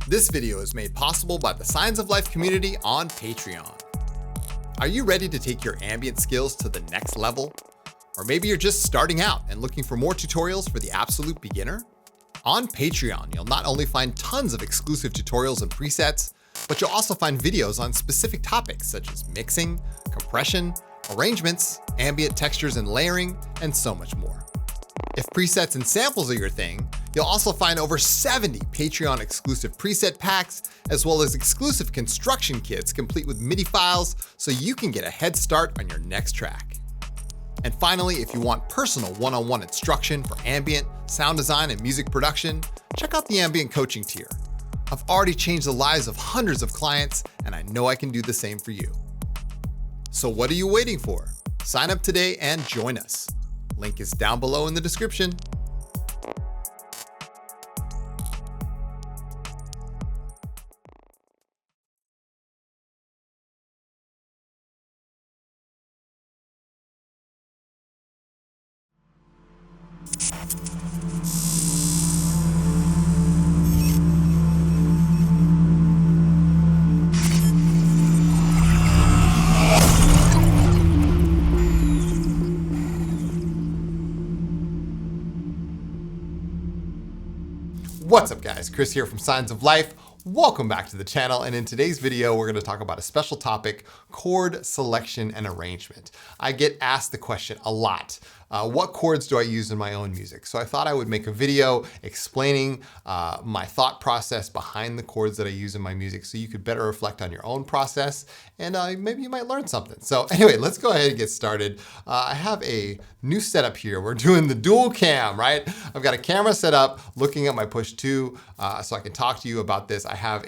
This video is made possible by the Signs of Life community on Patreon. Are you ready to take your ambient skills to the next level? Or maybe you're just starting out and looking for more tutorials for the absolute beginner? On Patreon, you'll not only find tons of exclusive tutorials and presets, but you'll also find videos on specific topics such as mixing, compression, arrangements, ambient textures and layering, and so much more. If presets and samples are your thing, you'll also find over 70 Patreon exclusive preset packs, as well as exclusive construction kits complete with MIDI files so you can get a head start on your next track. And finally, if you want personal one-on-one instruction for ambient, sound design, and music production, check out the ambient coaching tier. I've already changed the lives of hundreds of clients, and I know I can do the same for you. So what are you waiting for? Sign up today and join us. Link is down below in the description. What's up guys, Chris here from Signs of Life. Welcome back to the channel, and in today's video we're going to talk about a special topic, chord selection and arrangement. I get asked the question a lot, what chords do I use in my own music? So I thought I would make a video explaining my thought process behind the chords that I use in my music so you could better reflect on your own process, and maybe you might learn something. So anyway, let's go ahead and get started. I have a new setup here. We're doing the dual cam, right? I've got a camera set up looking at my Push 2 so I can talk to you about this. I have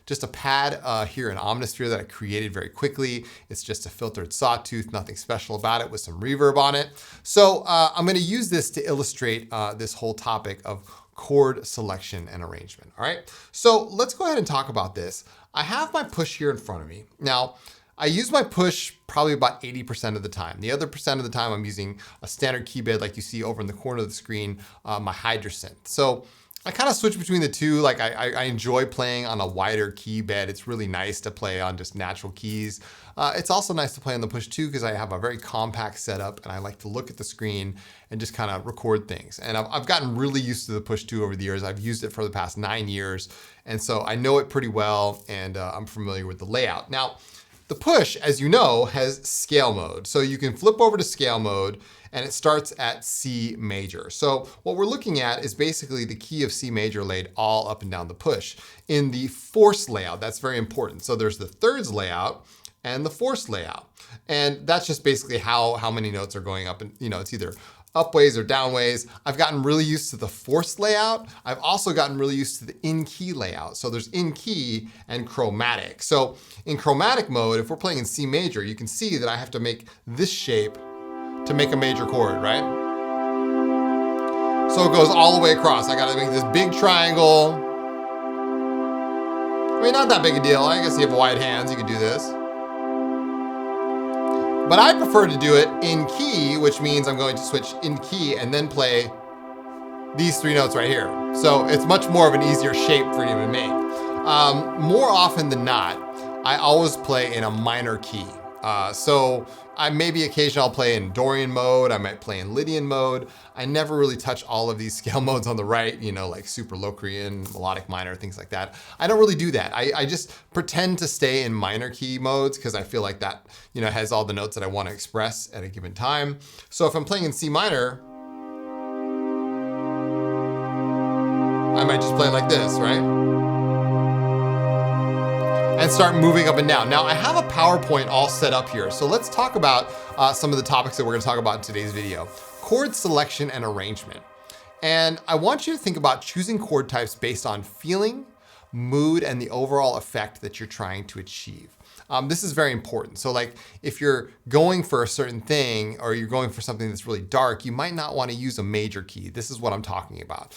just a pad here in Omnisphere that I created very quickly. It's just a filtered sawtooth, nothing special about it, with some reverb on it. So I'm going to use this to illustrate this whole topic of chord selection and arrangement. All right, so let's go ahead and talk about this. I have my Push here in front of me. Now, I use my Push probably about 80% of the time. The other percent of the time I'm using a standard key bed like you see over in the corner of the screen, my Hydra synth. So I kind of switch between the two. Like I enjoy playing on a wider key bed. It's really nice to play on just natural keys. It's also nice to play on the Push 2 because I have a very compact setup and I like to look at the screen and just kind of record things. And I've gotten really used to the Push 2 over the years. I've used it for the past 9 years. And so I know it pretty well, and I'm familiar with the layout. Now, the Push, as you know, has scale mode. So you can flip over to scale mode and it starts at C major. So what we're looking at is basically the key of C major laid all up and down the Push. In the fourths layout, that's very important. So there's the thirds layout and the fourths layout. And that's just basically how many notes are going up, and it's either upways or downways. I've gotten really used to the fourths layout. I've also gotten really used to the in-key layout. So there's in-key and chromatic. So in chromatic mode, if we're playing in C major, you can see that I have to make this shape to make a major chord, right? So it goes all the way across. I gotta make this big triangle. I mean, not that big a deal. I guess you have wide hands, you can do this. But I prefer to do it in key, which means I'm going to switch in key and then play these three notes right here. So it's much more of an easier shape for even me. More often than not, I always play in a minor key. So maybe occasionally I'll play in Dorian mode, I might play in Lydian mode. I never really touch all of these scale modes on the right, like super Locrian, melodic minor, things like that. I don't really do that. I just pretend to stay in minor key modes because I feel like that, has all the notes that I want to express at a given time. So if I'm playing in C minor, I might just play like this, right? And start moving up and down. Now I have a PowerPoint all set up here. So let's talk about some of the topics that we're gonna talk about in today's video. Chord selection and arrangement. And I want you to think about choosing chord types based on feeling, mood, and the overall effect that you're trying to achieve. This is very important. So like if you're going for a certain thing or you're going for something that's really dark, you might not want to use a major key. This is what I'm talking about.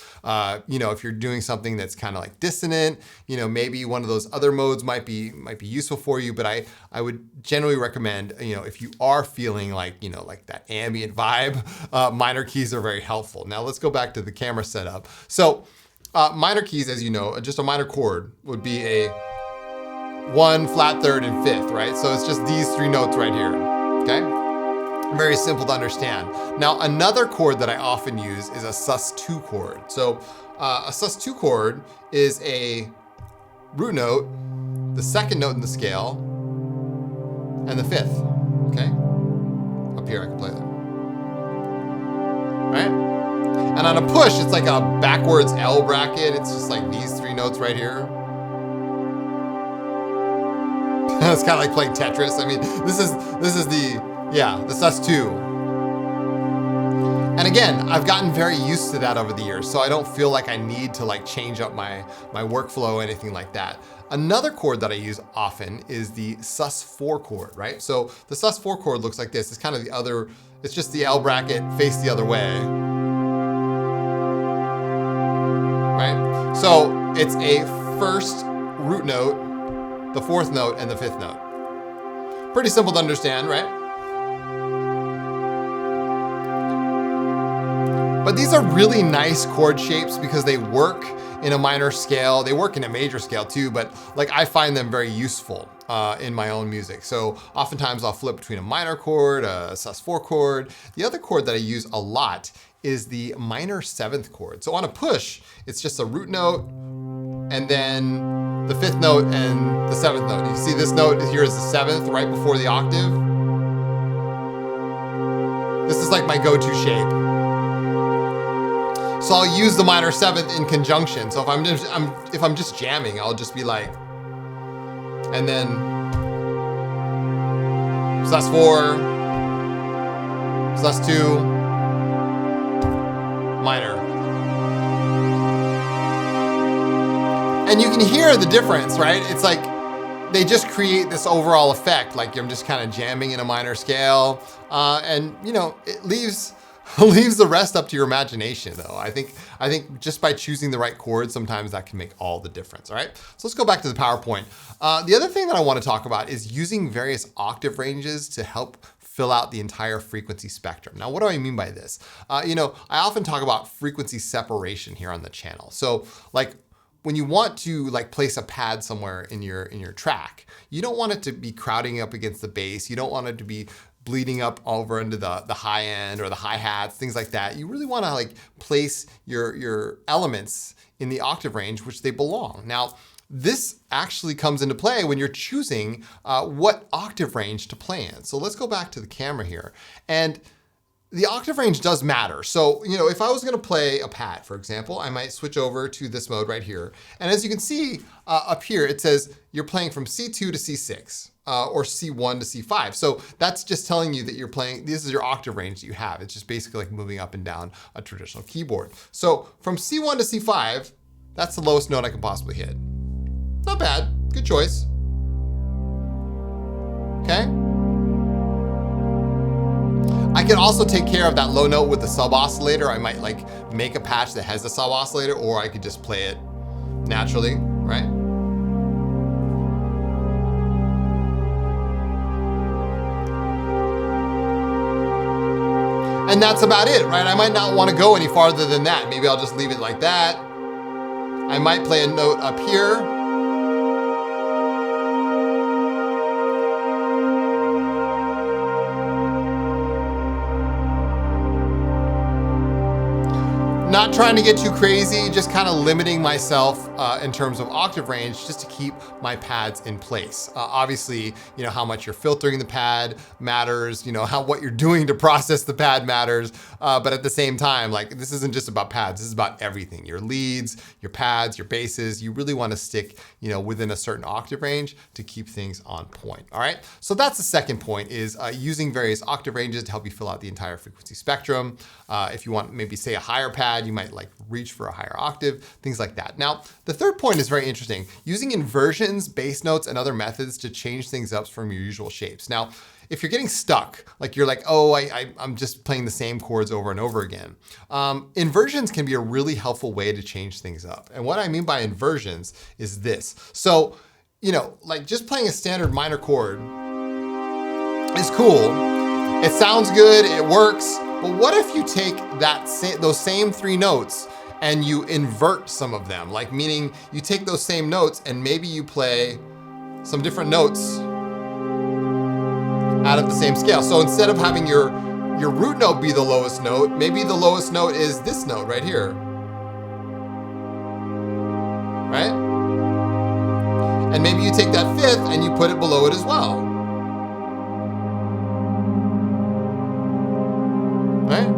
If you're doing something that's kind of like dissonant, maybe one of those other modes might be useful for you, but I would generally recommend, if you are feeling like, like that ambient vibe, minor keys are very helpful. Now let's go back to the camera setup. So minor keys, as you know, just a minor chord would be a 1, flat third, and 5th, right? So it's just these 3 notes right here, okay? Very simple to understand. Now, another chord that I often use is a sus2 chord. So a sus2 chord is a root note, the 2nd note in the scale, and the 5th, okay? Up here, I can play that, right? And on a push, it's like a backwards L bracket. It's just like these 3 notes right here. It's kind of like playing Tetris. I mean, this is the sus2. And again, I've gotten very used to that over the years, so I don't feel like I need to like change up my workflow or anything like that. Another chord that I use often is the sus4 chord, right? So the sus4 chord looks like this. It's kind of the other, it's just the L bracket faced the other way. Right? So it's a 1st root note, the 4th note, and the 5th note. Pretty simple to understand, right? But these are really nice chord shapes because they work in a minor scale. They work in a major scale too, but like I find them very useful in my own music. So oftentimes I'll flip between a minor chord, a sus4 chord. The other chord that I use a lot is the minor 7th chord. So on a push, it's just a root note and then the 5th note and the 7th note. You see this note here is the 7th right before the octave. This is like my go-to shape. So I'll use the minor 7th in conjunction. So if I'm just jamming, I'll just be like, and then sus4, sus2, minor. And you can hear the difference, right? It's like they just create this overall effect, like I'm just kind of jamming in a minor scale, and you know, it leaves the rest up to your imagination, though. I think just by choosing the right chords, sometimes that can make all the difference. All right, so let's go back to the PowerPoint. The other thing that I want to talk about is using various octave ranges to help fill out the entire frequency spectrum. Now, what do I mean by this? You know, I often talk about frequency separation here on the channel. So like when you want to like place a pad somewhere in your track, you don't want it to be crowding up against the bass. You don't want it to be bleeding up over into the high end or the hi-hats, things like that. You really want to like place your elements in the octave range which they belong. Now, this actually comes into play when you're choosing what octave range to play in. So let's go back to the camera here. And the octave range does matter. So, you know, if I was gonna play a pad, for example, I might switch over to this mode right here. And as you can see up here, it says you're playing from C2 to C6 or C1 to C5. So that's just telling you that you're playing, this is your octave range that you have. It's just basically like moving up and down a traditional keyboard. So from C1 to C5, that's the lowest note I can possibly hit. Not bad, good choice. Okay. I can also take care of that low note with the sub oscillator. I might like make a patch that has the sub oscillator, or I could just play it naturally, right? And that's about it, right? I might not want to go any farther than that. Maybe I'll just leave it like that. I might play a note up here. Not trying to get too crazy, just kind of limiting myself in terms of octave range just to keep my pads in place. Obviously, you know, how much you're filtering the pad matters, you know, what you're doing to process the pad matters. But at the same time, like this isn't just about pads, this is about everything. Your leads, your pads, your basses, you really want to stick, you know, within a certain octave range to keep things on point. All right, so that's the second point, is using various octave ranges to help you fill out the entire frequency spectrum. If you want maybe say a higher pad, you might like reach for a higher octave, things like that. Now, the third point is very interesting, using inversions, bass notes, and other methods to change things up from your usual shapes. Now, if you're getting stuck, like you're like, oh, I'm just playing the same chords over and over again, inversions can be a really helpful way to change things up. And what I mean by inversions is this. So, you know, like just playing a standard minor chord is cool. It sounds good, it works. But what if you take those same three notes and you invert some of them, like meaning you take those same notes and maybe you play some different notes out of the same scale. So instead of having your root note be the lowest note, maybe the lowest note is this note right here, right? And maybe you take that fifth and you put it below it as well, right?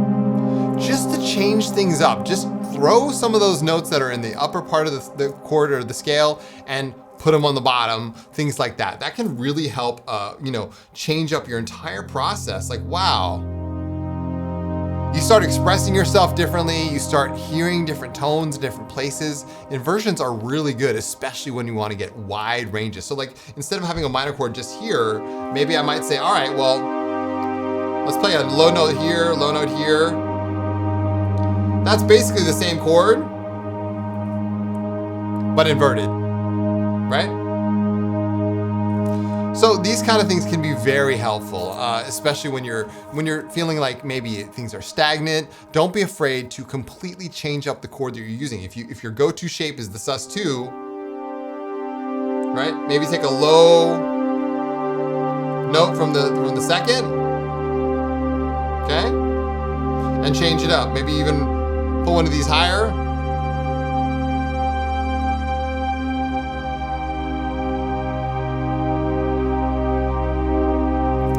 Just to change things up, just throw some of those notes that are in the upper part of the chord or the scale and put them on the bottom, things like that. That can really help, you know, change up your entire process. Like, wow. You start expressing yourself differently. You start hearing different tones, different places. Inversions are really good, especially when you want to get wide ranges. So like, instead of having a minor chord just here, maybe I might say, all right, well, let's play a low note here, low note here. That's basically the same chord, but inverted, right? So these kind of things can be very helpful, especially when you're feeling like maybe things are stagnant. Don't be afraid to completely change up the chord that you're using. If your go-to shape is the sus2, right? Maybe take a low note from the second, okay, and change it up. Maybe even put one of these higher.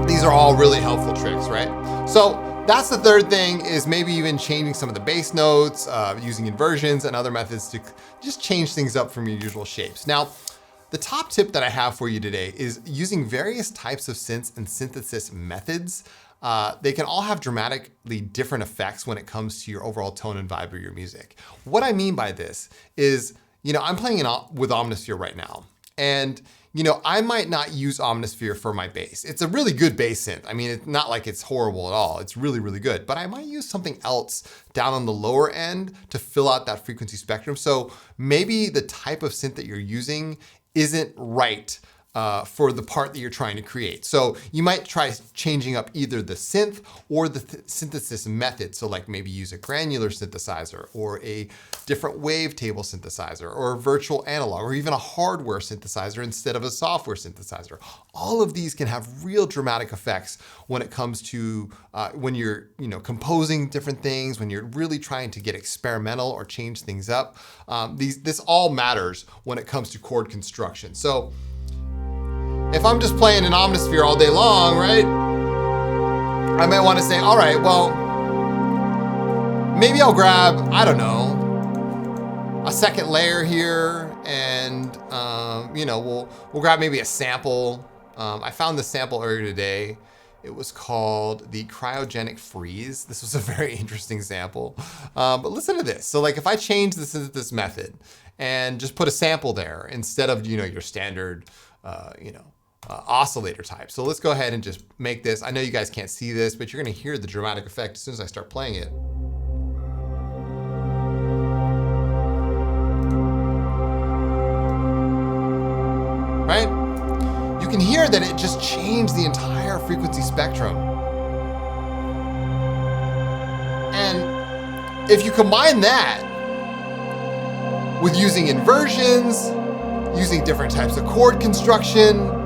These are all really helpful tricks, right? So that's the third thing, is maybe even changing some of the bass notes, using inversions and other methods to just change things up from your usual shapes. Now, the top tip that I have for you today is using various types of synths and synthesis methods. They can all have dramatically different effects when it comes to your overall tone and vibe of your music. What I mean by this is, you know, I'm playing with Omnisphere right now, and you know, I might not use Omnisphere for my bass. It's a really good bass synth. I mean, it's not like it's horrible at all. It's really, really good. But I might use something else down on the lower end to fill out that frequency spectrum. So maybe the type of synth that you're using isn't right for the part that you're trying to create. So you might try changing up either the synth or the synthesis method. So like maybe use a granular synthesizer or a different wavetable synthesizer or a virtual analog or even a hardware synthesizer instead of a software synthesizer. All of these can have real dramatic effects when it comes to when you're, you know, composing different things, when you're really trying to get experimental or change things up. This all matters when it comes to chord construction. So if I'm just playing an Omnisphere all day long, right? I might want to say, all right, well, maybe I'll grab, I don't know, a second layer here, and you know, we'll grab maybe a sample. I found this sample earlier today. It was called the Cryogenic Freeze. This was a very interesting sample. But listen to this. So like if I change the synthesis method and just put a sample there instead of, you know, your standard, you know, oscillator type. So let's go ahead and just make this. I know you guys can't see this, but you're gonna hear the dramatic effect as soon as I start playing it. Right? You can hear that it just changed the entire frequency spectrum. And if you combine that with using inversions, using different types of chord construction,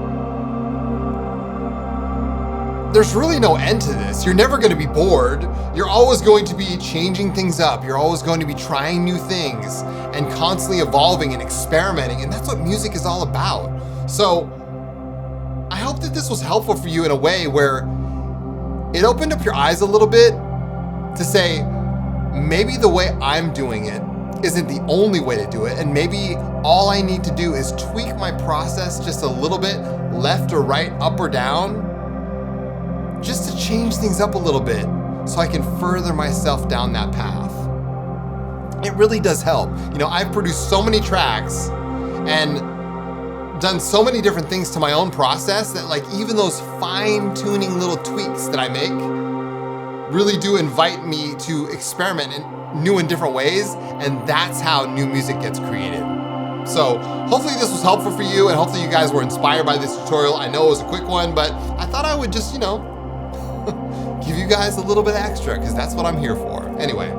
there's really no end to this. You're never going to be bored. You're always going to be changing things up. You're always going to be trying new things and constantly evolving and experimenting. And that's what music is all about. So I hope that this was helpful for you in a way where it opened up your eyes a little bit to say, maybe the way I'm doing it isn't the only way to do it. And maybe all I need to do is tweak my process just a little bit, left or right, up or down, just to change things up a little bit so I can further myself down that path. It really does help. You know, I've produced so many tracks and done so many different things to my own process that like even those fine-tuning little tweaks that I make really do invite me to experiment in new and different ways, and that's how new music gets created. So hopefully this was helpful for you, and hopefully you guys were inspired by this tutorial. I know it was a quick one, but I thought I would just, you know, give you guys a little bit extra because that's what I'm here for. Anyway,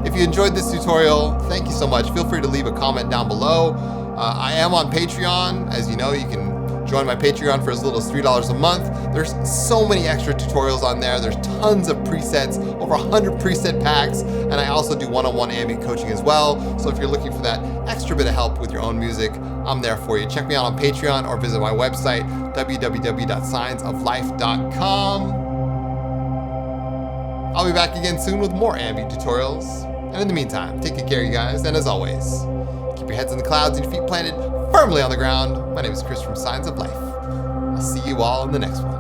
If you enjoyed this tutorial, thank you so much. Feel free to leave a comment down below. I am on Patreon. As you know, you can join my Patreon for as little as $3 a month. There's so many extra tutorials on there. There's tons of presets, over 100 preset packs, and I also do one-on-one ambient coaching as well. So if you're looking for that extra bit of help with your own music, I'm there for you. Check me out on Patreon or visit my website, www.signsoflife.com. I'll be back again soon with more ambient tutorials. And in the meantime, take good care, you guys, and as always, keep your heads in the clouds and your feet planted firmly on the ground. My name is Chris from Signs of Life. I'll see you all in the next one.